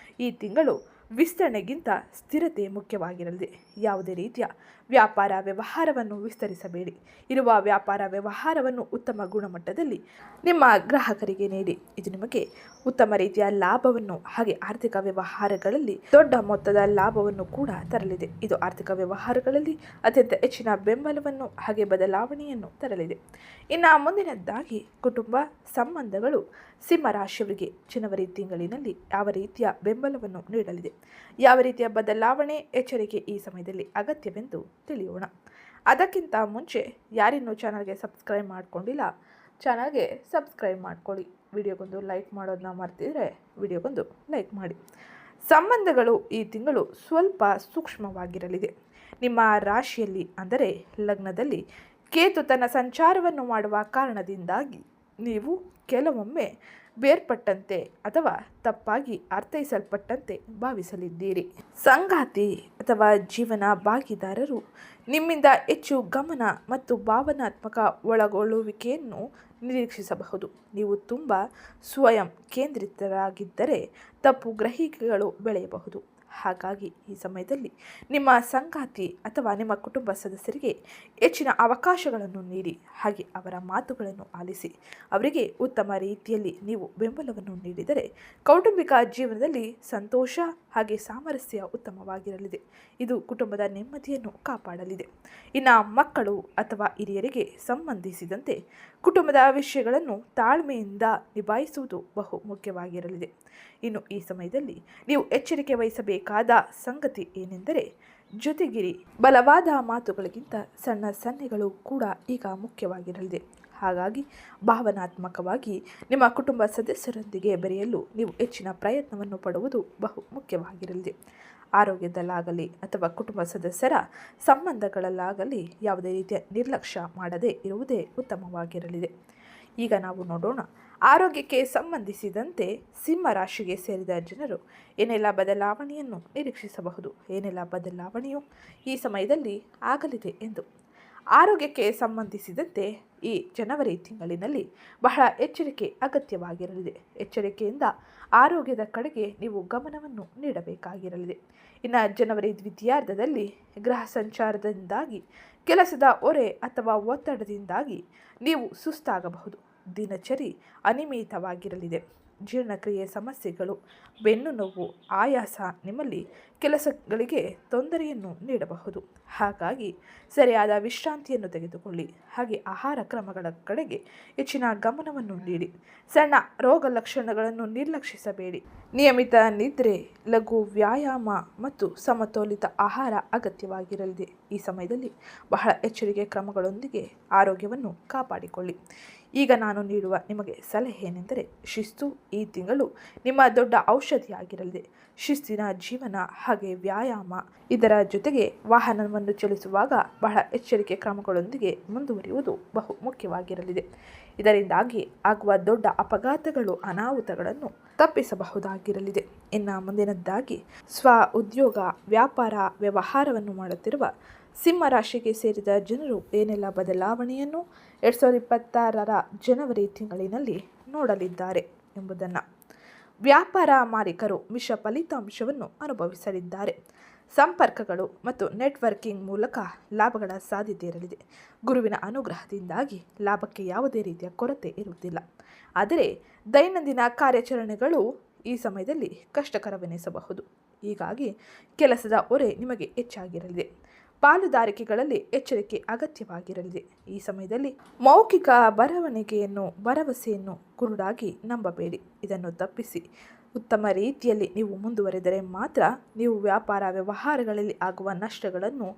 ಈ ತಿಂಗಳು ವಿಸ್ತರಣೆಗಿಂತ ಸ್ಥಿರತೆ ಮುಖ್ಯವಾಗಿರಲಿದೆ. ಯಾವುದೇ ರೀತಿಯ ವ್ಯಾಪಾರ ವ್ಯವಹಾರವನ್ನು ವಿಸ್ತರಿಸಬೇಡಿ. ಇರುವ ವ್ಯಾಪಾರ ವ್ಯವಹಾರವನ್ನು ಉತ್ತಮ ಗುಣಮಟ್ಟದಲ್ಲಿ ನಿಮ್ಮ ಗ್ರಾಹಕರಿಗೆ ನೀಡಿ. ಇದು ನಿಮಗೆ ಉತ್ತಮ ರೀತಿಯ ಲಾಭವನ್ನು ಹಾಗೆ ಆರ್ಥಿಕ ವ್ಯವಹಾರಗಳಲ್ಲಿ ದೊಡ್ಡ ಮೊತ್ತದ ಲಾಭವನ್ನು ಕೂಡ ತರಲಿದೆ. ಇದು ಆರ್ಥಿಕ ವ್ಯವಹಾರಗಳಲ್ಲಿ ಅತ್ಯಂತ ಹೆಚ್ಚಿನ ಬೆಂಬಲವನ್ನು ಹಾಗೆ ಬದಲಾವಣೆಯನ್ನು ತರಲಿದೆ. ಇನ್ನು ಮುಂದಿನದ್ದಾಗಿ ಕುಟುಂಬ ಸಂಬಂಧಗಳು ಸಿಂಹರಾಶಿಯವರಿಗೆ ಜನವರಿ ತಿಂಗಳಿನಲ್ಲಿ ಯಾವ ರೀತಿಯ ಬೆಂಬಲವನ್ನು ನೀಡಲಿದೆ, ಯಾವ ರೀತಿಯ ಬದಲಾವಣೆ ಎಚ್ಚರಿಕೆ ಈ ಸಮಯದಲ್ಲಿ ಅಗತ್ಯವೆಂದು ತಿಳಿಯೋಣ. ಅದಕ್ಕಿಂತ ಮುಂಚೆ ಯಾರಿನ್ನೂ ಚಾನಲ್ಗೆ ಸಬ್ಸ್ಕ್ರೈಬ್ ಮಾಡಿಕೊಂಡಿಲ್ಲ, ಚಾನಲ್ಗೆ ಸಬ್ಸ್ಕ್ರೈಬ್ ಮಾಡ್ಕೊಳ್ಳಿ. ವಿಡಿಯೋಗೊಂದು ಲೈಕ್ ಮಾಡೋದನ್ನ ಮರ್ತಿದ್ರೆ ವಿಡಿಯೋಗೊಂದು ಲೈಕ್ ಮಾಡಿ. ಸಂಬಂಧಗಳು ಈ ತಿಂಗಳು ಸ್ವಲ್ಪ ಸೂಕ್ಷ್ಮವಾಗಿರಲಿದೆ. ನಿಮ್ಮ ರಾಶಿಯಲ್ಲಿ ಅಂದರೆ ಲಗ್ನದಲ್ಲಿ ಕೇತು ತನ್ನ ಸಂಚಾರವನ್ನು ಮಾಡುವ ಕಾರಣದಿಂದಾಗಿ ನೀವು ಕೆಲವೊಮ್ಮೆ ಬೇರ್ಪಟ್ಟಂತೆ ಅಥವಾ ತಪ್ಪಾಗಿ ಅರ್ಥೈಸಲ್ಪಟ್ಟಂತೆ ಭಾವಿಸಲಿದ್ದೀರಿ. ಸಂಗಾತಿ ಅಥವಾ ಜೀವನ ಭಾಗಿದಾರರು ನಿಮ್ಮಿಂದ ಹೆಚ್ಚು ಗಮನ ಮತ್ತು ಭಾವನಾತ್ಮಕ ಒಳಗೊಳ್ಳುವಿಕೆಯನ್ನು ನಿರೀಕ್ಷಿಸಬಹುದು. ನೀವು ತುಂಬ ಸ್ವಯಂ ಕೇಂದ್ರಿತರಾಗಿದ್ದರೆ ತಪ್ಪು ಗ್ರಹಿಕೆಗಳು ಬೆಳೆಯಬಹುದು. ಹಾಗಾಗಿ ಈ ಸಮಯದಲ್ಲಿ ನಿಮ್ಮ ಸಂಗಾತಿ ಅಥವಾ ನಿಮ್ಮ ಕುಟುಂಬ ಸದಸ್ಯರಿಗೆ ಹೆಚ್ಚಿನ ಅವಕಾಶಗಳನ್ನು ನೀಡಿ, ಹಾಗೆ ಅವರ ಮಾತುಗಳನ್ನು ಆಲಿಸಿ. ಅವರಿಗೆ ಉತ್ತಮ ರೀತಿಯಲ್ಲಿ ನೀವು ಬೆಂಬಲವನ್ನು ನೀಡಿದರೆ ಕೌಟುಂಬಿಕ ಜೀವನದಲ್ಲಿ ಸಂತೋಷ ಹಾಗೆ ಸಾಮರಸ್ಯ ಉತ್ತಮವಾಗಿರಲಿದೆ. ಇದು ಕುಟುಂಬದ ನೆಮ್ಮದಿಯನ್ನು ಕಾಪಾಡಲಿದೆ. ಇನ್ನು ಮಕ್ಕಳು ಅಥವಾ ಹಿರಿಯರಿಗೆ ಸಂಬಂಧಿಸಿದಂತೆ ಕುಟುಂಬದ ವಿಷಯಗಳನ್ನು ತಾಳ್ಮೆಯಿಂದ ನಿಭಾಯಿಸುವುದು ಬಹು ಮುಖ್ಯವಾಗಿರಲಿದೆ. ಇನ್ನು ಈ ಸಮಯದಲ್ಲಿ ನೀವು ಎಚ್ಚರಿಕೆ ವಹಿಸಬೇಕಾದ ಸಂಗತಿ ಏನೆಂದರೆ, ಜೊತೆಗಿರಿ. ಬಲವಾದ ಮಾತುಗಳಿಗಿಂತ ಸಣ್ಣ ಸನ್ನೆಗಳು ಕೂಡ ಈಗ ಮುಖ್ಯವಾಗಿರಲಿದೆ. ಹಾಗಾಗಿ ಭಾವನಾತ್ಮಕವಾಗಿ ನಿಮ್ಮ ಕುಟುಂಬ ಸದಸ್ಯರೊಂದಿಗೆ ಬೆರೆಯಲು ನೀವು ಹೆಚ್ಚಿನ ಪ್ರಯತ್ನವನ್ನು ಪಡುವುದು ಬಹು ಮುಖ್ಯವಾಗಿರಲಿದೆ. ಆರೋಗ್ಯದಲ್ಲಾಗಲಿ ಅಥವಾ ಕುಟುಂಬ ಸದಸ್ಯರ ಸಂಬಂಧಗಳಲ್ಲಾಗಲಿ ಯಾವುದೇ ರೀತಿಯ ನಿರ್ಲಕ್ಷ್ಯ ಮಾಡದೇ ಇರುವುದೇ ಉತ್ತಮವಾಗಿರಲಿದೆ. ಈಗ ನಾವು ನೋಡೋಣ, ಆರೋಗ್ಯಕ್ಕೆ ಸಂಬಂಧಿಸಿದಂತೆ ಸಿಂಹ ರಾಶಿಗೆ ಸೇರಿದ ಜನರು ಏನೆಲ್ಲ ಬದಲಾವಣೆಯನ್ನು ನಿರೀಕ್ಷಿಸಬಹುದು, ಏನೆಲ್ಲ ಬದಲಾವಣೆಯು ಈ ಸಮಯದಲ್ಲಿ ಆಗಲಿದೆ ಎಂದು. ಆರೋಗ್ಯಕ್ಕೆ ಸಂಬಂಧಿಸಿದಂತೆ ಈ ಜನವರಿ ತಿಂಗಳಿನಲ್ಲಿ ಬಹಳ ಎಚ್ಚರಿಕೆ ಅಗತ್ಯವಾಗಿರಲಿದೆ. ಎಚ್ಚರಿಕೆಯಿಂದ ಆರೋಗ್ಯದ ಕಡೆಗೆ ನೀವು ಗಮನವನ್ನು ನೀಡಬೇಕಾಗಿರಲಿದೆ. ಇನ್ನು ಜನವರಿ ದ್ವಿತೀಯಾರ್ಧದಲ್ಲಿ ಗ್ರಹ ಸಂಚಾರದಿಂದಾಗಿ ಕೆಲಸದ ಹೊರೆ ಅಥವಾ ಒತ್ತಡದಿಂದಾಗಿ ನೀವು ಸುಸ್ತಾಗಬಹುದು. ದಿನಚರಿ ಅನಿಯಮಿತವಾಗಿರಲಿದೆ. ಜೀರ್ಣಕ್ರಿಯೆ ಸಮಸ್ಯೆಗಳು, ಬೆನ್ನು ನೋವು, ಆಯಾಸ ನಿಮ್ಮಲ್ಲಿ ಕೆಲಸಗಳಿಗೆ ತೊಂದರೆಯನ್ನು ನೀಡಬಹುದು. ಹಾಗಾಗಿ ಸರಿಯಾದ ವಿಶ್ರಾಂತಿಯನ್ನು ತೆಗೆದುಕೊಳ್ಳಿ, ಹಾಗೆ ಆಹಾರ ಕ್ರಮಗಳ ಕಡೆಗೆ ಹೆಚ್ಚಿನ ಗಮನವನ್ನು ನೀಡಿ. ಸಣ್ಣ ರೋಗ ಲಕ್ಷಣಗಳನ್ನು ನಿರ್ಲಕ್ಷಿಸಬೇಡಿ. ನಿಯಮಿತ ನಿದ್ರೆ, ಲಘು ವ್ಯಾಯಾಮ ಮತ್ತು ಸಮತೋಲಿತ ಆಹಾರ ಅಗತ್ಯವಾಗಿರಲಿದೆ. ಈ ಸಮಯದಲ್ಲಿ ಬಹಳ ಎಚ್ಚರಿಕೆ ಕ್ರಮಗಳೊಂದಿಗೆ ಆರೋಗ್ಯವನ್ನು ಕಾಪಾಡಿಕೊಳ್ಳಿ. ಈಗ ನಾನು ನೀಡುವ ನಿಮಗೆ ಸಲಹೆ ಏನೆಂದರೆ, ಶಿಸ್ತು ಈ ತಿಂಗಳು ನಿಮ್ಮ ದೊಡ್ಡ ಔಷಧಿಯಾಗಿರಲಿದೆ. ಶಿಸ್ತಿನ ಜೀವನ ಹಾಗೆ ವ್ಯಾಯಾಮ, ಇದರ ಜೊತೆಗೆ ವಾಹನವನ್ನು ಚಲಿಸುವಾಗ ಬಹಳ ಎಚ್ಚರಿಕೆ ಕ್ರಮಗಳೊಂದಿಗೆ ಮುಂದುವರಿಯುವುದು ಬಹು ಮುಖ್ಯವಾಗಿರಲಿದೆ. ಇದರಿಂದಾಗಿ ಆಗುವ ದೊಡ್ಡ ಅಪಘಾತಗಳು, ಅನಾಹುತಗಳನ್ನು ತಪ್ಪಿಸಬಹುದಾಗಿರಲಿದೆ. ಇನ್ನು ಮುಂದಿನದ್ದಾಗಿ ಉದ್ಯೋಗ, ವ್ಯಾಪಾರ, ವ್ಯವಹಾರವನ್ನು ಮಾಡುತ್ತಿರುವ ಸಿಂಹ ರಾಶಿಗೆ ಸೇರಿದ ಜನರು ಏನೆಲ್ಲ ಬದಲಾವಣೆಯನ್ನು 2026ರ ಜನವರಿ ತಿಂಗಳಿನಲ್ಲಿ ನೋಡಲಿದ್ದಾರೆ ಎಂಬುದನ್ನು. ವ್ಯಾಪಾರ ಮಾಲೀಕರು ಮಿಶ್ರ ಫಲಿತಾಂಶವನ್ನು ಅನುಭವಿಸಲಿದ್ದಾರೆ. ಸಂಪರ್ಕಗಳು ಮತ್ತು ನೆಟ್ವರ್ಕಿಂಗ್ ಮೂಲಕ ಲಾಭಗಳ ಸಾಧ್ಯತೆ ಇರಲಿದೆ. ಗುರುವಿನ ಅನುಗ್ರಹದಿಂದಾಗಿ ಲಾಭಕ್ಕೆ ಯಾವುದೇ ರೀತಿಯ ಕೊರತೆ ಇರುವುದಿಲ್ಲ. ಆದರೆ ದೈನಂದಿನ ಕಾರ್ಯಾಚರಣೆಗಳು ಈ ಸಮಯದಲ್ಲಿ ಕಷ್ಟಕರವೆನಿಸಬಹುದು. ಹೀಗಾಗಿ ಕೆಲಸದ ಹೊರೆ ನಿಮಗೆ ಹೆಚ್ಚಾಗಿರಲಿದೆ. ಪಾಲುದಾರಿಕೆಗಳಲ್ಲಿ ಎಚ್ಚರಿಕೆ ಅಗತ್ಯವಾಗಿರಲಿದೆ. ಈ ಸಮಯದಲ್ಲಿ ಮೌಖಿಕ ಭರವಸೆಯನ್ನು ಕುರುಡಾಗಿ ನಂಬಬೇಡಿ. ಇದನ್ನು ತಪ್ಪಿಸಿ ಉತ್ತಮ ರೀತಿಯಲ್ಲಿ ನೀವು ಮುಂದುವರೆದರೆ ಮಾತ್ರ ನೀವು ವ್ಯಾಪಾರ ವ್ಯವಹಾರಗಳಲ್ಲಿ ಆಗುವ ನಷ್ಟಗಳನ್ನು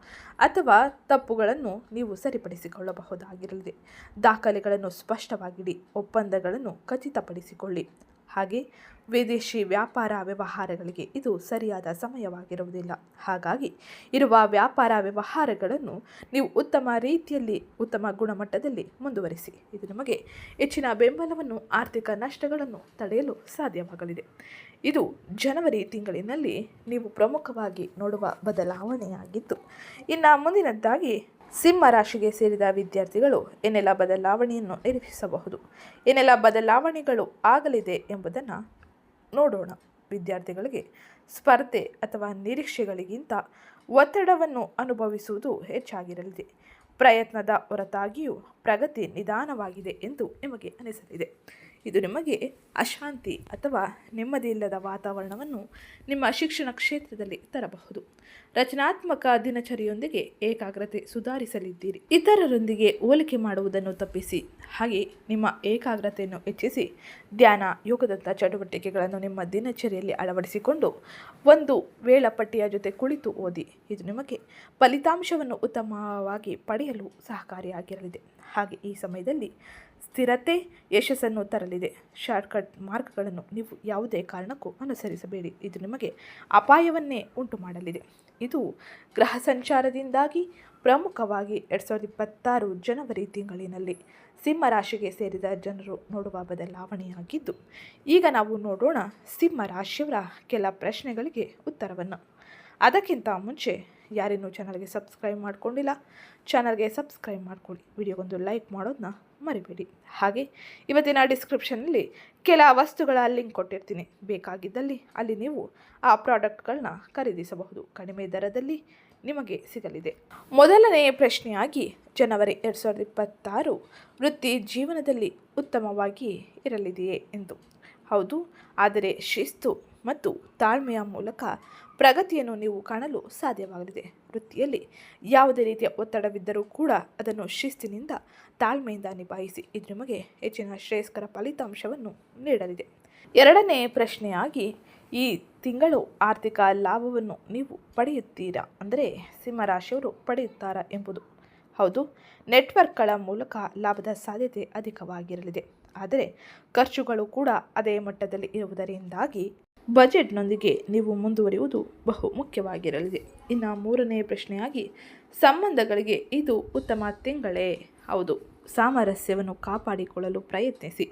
ಅಥವಾ ತಪ್ಪುಗಳನ್ನು ನೀವು ಸರಿಪಡಿಸಿಕೊಳ್ಳಬಹುದಾಗಿರಲಿದೆ. ದಾಖಲೆಗಳನ್ನು ಸ್ಪಷ್ಟವಾಗಿಡಿ. ಒಪ್ಪಂದಗಳನ್ನು ಖಚಿತಪಡಿಸಿಕೊಳ್ಳಿ. ಹಾಗೆ ವಿದೇಶಿ ವ್ಯಾಪಾರ ವ್ಯವಹಾರಗಳಿಗೆ ಇದು ಸರಿಯಾದ ಸಮಯವಾಗಿರುವುದಿಲ್ಲ. ಹಾಗಾಗಿ ಇರುವ ವ್ಯಾಪಾರ ವ್ಯವಹಾರಗಳನ್ನು ನೀವು ಉತ್ತಮ ರೀತಿಯಲ್ಲಿ ಉತ್ತಮ ಗುಣಮಟ್ಟದಲ್ಲಿ ಮುಂದುವರಿಸಿ. ಇದು ನಿಮಗೆ ಹೆಚ್ಚಿನ ಬೆಂಬಲವನ್ನು, ಆರ್ಥಿಕ ನಷ್ಟಗಳನ್ನು ತಡೆಯಲು ಸಾಧ್ಯವಾಗಲಿದೆ. ಇದು ಜನವರಿ ತಿಂಗಳಿನಲ್ಲಿ ನೀವು ಪ್ರಮುಖವಾಗಿ ನೋಡುವ ಬದಲಾವಣೆಯಾಗಿದ್ದು, ಇನ್ನು ಮುಂದಿನದ್ದಾಗಿ ಸಿಂಹ ರಾಶಿಗೆ ಸೇರಿದ ವಿದ್ಯಾರ್ಥಿಗಳು ಏನೆಲ್ಲ ಬದಲಾವಣೆಯನ್ನು ನಿರೀಕ್ಷಿಸಬಹುದು, ಏನೆಲ್ಲ ಬದಲಾವಣೆಗಳು ಆಗಲಿದೆ ಎಂಬುದನ್ನು ನೋಡೋಣ. ವಿದ್ಯಾರ್ಥಿಗಳಿಗೆ ಸ್ಪರ್ಧೆ ಅಥವಾ ನಿರೀಕ್ಷೆಗಳಿಗಿಂತ ಒತ್ತಡವನ್ನು ಅನುಭವಿಸುವುದು ಹೆಚ್ಚಾಗಿರಲಿದೆ. ಪ್ರಯತ್ನದ ಹೊರತಾಗಿಯೂ ಪ್ರಗತಿ ನಿಧಾನವಾಗಿದೆ ಎಂದು ನಿಮಗೆ ಅನಿಸಲಿದೆ. ಇದು ನಿಮಗೆ ಅಶಾಂತಿ ಅಥವಾ ನೆಮ್ಮದಿಯಿಲ್ಲದ ವಾತಾವರಣವನ್ನು ನಿಮ್ಮ ಶಿಕ್ಷಣ ಕ್ಷೇತ್ರದಲ್ಲಿ ತರಬಹುದು. ರಚನಾತ್ಮಕ ದಿನಚರಿಯೊಂದಿಗೆ ಏಕಾಗ್ರತೆ ಸುಧಾರಿಸಲಿದ್ದೀರಿ. ಇತರರೊಂದಿಗೆ ಹೋಲಿಕೆ ಮಾಡುವುದನ್ನು ತಪ್ಪಿಸಿ, ಹಾಗೆ ನಿಮ್ಮ ಏಕಾಗ್ರತೆಯನ್ನು ಹೆಚ್ಚಿಸಿ ಧ್ಯಾನ, ಯೋಗದಂಥ ಚಟುವಟಿಕೆಗಳನ್ನು ನಿಮ್ಮ ದಿನಚರಿಯಲ್ಲಿ ಅಳವಡಿಸಿಕೊಂಡು ಒಂದು ವೇಳಾಪಟ್ಟಿಯ ಜೊತೆ ಕುಳಿತು ಓದಿ. ಇದು ನಿಮಗೆ ಫಲಿತಾಂಶವನ್ನು ಉತ್ತಮವಾಗಿ ಪಡೆಯಲು ಸಹಕಾರಿಯಾಗಿರಲಿದೆ. ಹಾಗೆ ಈ ಸಮಯದಲ್ಲಿ ಸ್ಥಿರತೆ ಯಶಸ್ಸನ್ನು ತರಲಿದೆ. ಶಾರ್ಟ್ಕಟ್ ಮಾರ್ಗಗಳನ್ನು ನೀವು ಯಾವುದೇ ಕಾರಣಕ್ಕೂ ಅನುಸರಿಸಬೇಡಿ. ಇದು ನಿಮಗೆ ಅಪಾಯವನ್ನೇ ಉಂಟು ಮಾಡಲಿದೆ. ಇದು ಗ್ರಹ ಸಂಚಾರದಿಂದಾಗಿ ಪ್ರಮುಖವಾಗಿ 2026 ಜನವರಿ ತಿಂಗಳಿನಲ್ಲಿ ಸಿಂಹ ರಾಶಿಗೆ ಸೇರಿದ ಜನರು ನೋಡುವ ಬದಲಾವಣೆಯಾಗಿದ್ದು, ಈಗ ನಾವು ನೋಡೋಣ ಸಿಂಹ ರಾಶಿಯವರ ಕೆಲ ಪ್ರಶ್ನೆಗಳಿಗೆ ಉತ್ತರವನ್ನು. ಅದಕ್ಕಿಂತ ಮುಂಚೆ ಯಾರೇನೂ ಚಾನಲ್ಗೆ ಸಬ್ಸ್ಕ್ರೈಬ್ ಮಾಡ್ಕೊಂಡಿಲ್ಲ, ಚಾನಲ್ಗೆ ಸಬ್ಸ್ಕ್ರೈಬ್ ಮಾಡ್ಕೊಳ್ಳಿ. ವಿಡಿಯೋಗೊಂದು ಲೈಕ್ ಮಾಡೋದನ್ನ ಮರಿಬೇಡಿ. ಹಾಗೆ ಇವತ್ತಿನ ಡಿಸ್ಕ್ರಿಪ್ಷನಲ್ಲಿ ಕೆಲ ವಸ್ತುಗಳ ಲಿಂಕ್ ಕೊಟ್ಟಿರ್ತೀನಿ. ಬೇಕಾಗಿದ್ದಲ್ಲಿ ಅಲ್ಲಿ ನೀವು ಆ ಪ್ರಾಡಕ್ಟ್ಗಳನ್ನ ಖರೀದಿಸಬಹುದು. ಕಡಿಮೆ ದರದಲ್ಲಿ ನಿಮಗೆ ಸಿಗಲಿದೆ. ಮೊದಲನೆಯ ಪ್ರಶ್ನೆಯಾಗಿ ಜನವರಿ 2026 ವೃತ್ತಿ ಜೀವನದಲ್ಲಿ ಉತ್ತಮವಾಗಿ ಇರಲಿದೆಯೇ ಎಂದು. ಹೌದು, ಆದರೆ ಶಿಸ್ತು ಮತ್ತು ತಾಳ್ಮೆಯ ಮೂಲಕ ಪ್ರಗತಿಯನ್ನು ನೀವು ಕಾಣಲು ಸಾಧ್ಯವಾಗಲಿದೆ. ವೃತ್ತಿಯಲ್ಲಿ ಯಾವುದೇ ರೀತಿಯ ಒತ್ತಡವಿದ್ದರೂ ಕೂಡ ಅದನ್ನು ಶಿಸ್ತಿನಿಂದ, ತಾಳ್ಮೆಯಿಂದ ನಿಭಾಯಿಸಿ. ಇದು ನಿಮಗೆ ಹೆಚ್ಚಿನ ಶ್ರೇಯಸ್ಕರ ಫಲಿತಾಂಶವನ್ನು ನೀಡಲಿದೆ. ಎರಡನೇ ಪ್ರಶ್ನೆಯಾಗಿ ಈ ತಿಂಗಳು ಆರ್ಥಿಕ ಲಾಭವನ್ನು ನೀವು ಪಡೆಯುತ್ತೀರಾ, ಅಂದರೆ ಸಿಂಹರಾಶಿಯವರು ಪಡೆಯುತ್ತಾರಾ ಎಂಬುದು. ಹೌದು, ನೆಟ್ವರ್ಕ್ಗಳ ಮೂಲಕ ಲಾಭದ ಸಾಧ್ಯತೆ ಅಧಿಕವಾಗಿರಲಿದೆ. ಆದರೆ ಖರ್ಚುಗಳು ಕೂಡ ಅದೇ ಮಟ್ಟದಲ್ಲಿ ಇರುವುದರಿಂದಾಗಿ ಬಜೆಟ್ನೊಂದಿಗೆ ನೀವು ಮುಂದುವರಿಯುವುದು ಬಹು ಮುಖ್ಯವಾಗಿರಲಿದೆ. ಇನ್ನು ಮೂರನೇ ಪ್ರಶ್ನೆಯಾಗಿ ಸಂಬಂಧಗಳಿಗೆ ಇದು ಉತ್ತಮ ತಿಂಗಳೇ. ಹೌದು, ಸಾಮರಸ್ಯವನ್ನು ಕಾಪಾಡಿಕೊಳ್ಳಲು ಪ್ರಯತ್ನಿಸಿ.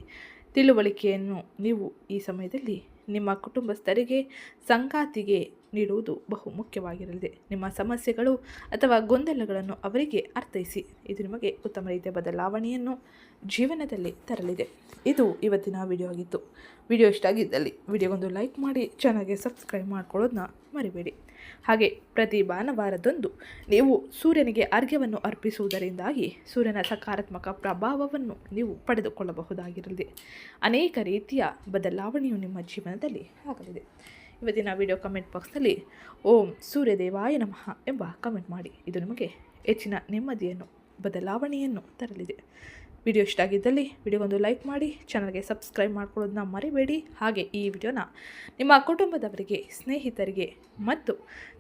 ತಿಳುವಳಿಕೆಯನ್ನು ನೀವು ಈ ಸಮಯದಲ್ಲಿ ನಿಮ್ಮ ಕುಟುಂಬಸ್ಥರಿಗೆ, ಸಂಗಾತಿಗೆ ನೀಡುವುದು ಬಹು ಮುಖ್ಯವಾಗಿರಲಿದೆ. ನಿಮ್ಮ ಸಮಸ್ಯೆಗಳು ಅಥವಾ ಗೊಂದಲಗಳನ್ನು ಅವರಿಗೆ ಅರ್ಥೈಸಿ. ಇದು ನಿಮಗೆ ಉತ್ತಮ ರೀತಿಯ ಬದಲಾವಣೆಯನ್ನು ಜೀವನದಲ್ಲಿ ತರಲಿದೆ. ಇದು ಇವತ್ತಿನ ವಿಡಿಯೋ ಆಗಿತ್ತು. ವಿಡಿಯೋ ಇಷ್ಟ ಆಗಿದ್ದಲ್ಲಿ ವಿಡಿಯೋಗೊಂದು ಲೈಕ್ ಮಾಡಿ, ಚಾನಲ್ಗೆ ಸಬ್ಸ್ಕ್ರೈಬ್ ಮಾಡ್ಕೊಳ್ಳೋದನ್ನ ಮರಿಬೇಡಿ. ಹಾಗೆ ಪ್ರತಿ ಭಾನುವಾರದಂದು ನೀವು ಸೂರ್ಯನಿಗೆ ಅರ್ಘ್ಯವನ್ನು ಅರ್ಪಿಸುವುದರಿಂದಾಗಿ ಸೂರ್ಯನ ಸಕಾರಾತ್ಮಕ ಪ್ರಭಾವವನ್ನು ನೀವು ಪಡೆದುಕೊಳ್ಳಬಹುದಾಗಿರಲಿದೆ. ಅನೇಕ ರೀತಿಯ ಬದಲಾವಣೆಯು ನಿಮ್ಮ ಜೀವನದಲ್ಲಿ ಆಗಲಿದೆ. ಇವತ್ತಿನ ವಿಡಿಯೋ ಕಮೆಂಟ್ ಬಾಕ್ಸ್ನಲ್ಲಿ ಓಂ ಸೂರ್ಯದೇವಾಯ ನಮಃ ಎಂಬ ಕಮೆಂಟ್ ಮಾಡಿ. ಇದು ನಿಮಗೆ ಹೆಚ್ಚಿನ ನೆಮ್ಮದಿಯನ್ನು, ಬದಲಾವಣೆಯನ್ನು ತರಲಿದೆ. ವಿಡಿಯೋ ಇಷ್ಟ ಆಗಿದ್ದಲ್ಲಿ ವಿಡಿಯೋಗೊಂದು ಲೈಕ್ ಮಾಡಿ, ಚಾನಲ್ಗೆ ಸಬ್ಸ್ಕ್ರೈಬ್ ಮಾಡ್ಕೊಳ್ಳೋದನ್ನ ಮರಿಬೇಡಿ. ಹಾಗೆ ಈ ವಿಡಿಯೋನ ನಿಮ್ಮ ಕುಟುಂಬದವರಿಗೆ, ಸ್ನೇಹಿತರಿಗೆ ಮತ್ತು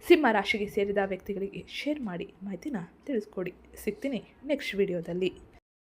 ಸಿಂಹ ರಾಶಿಗೆ ಸೇರಿದ ವ್ಯಕ್ತಿಗಳಿಗೆ ಶೇರ್ ಮಾಡಿ ಮಾಹಿತಿನ ತಿಳಿಸ್ಕೊಡಿ. ಸಿಗ್ತೀನಿ ನೆಕ್ಸ್ಟ್ ವಿಡಿಯೋದಲ್ಲಿ.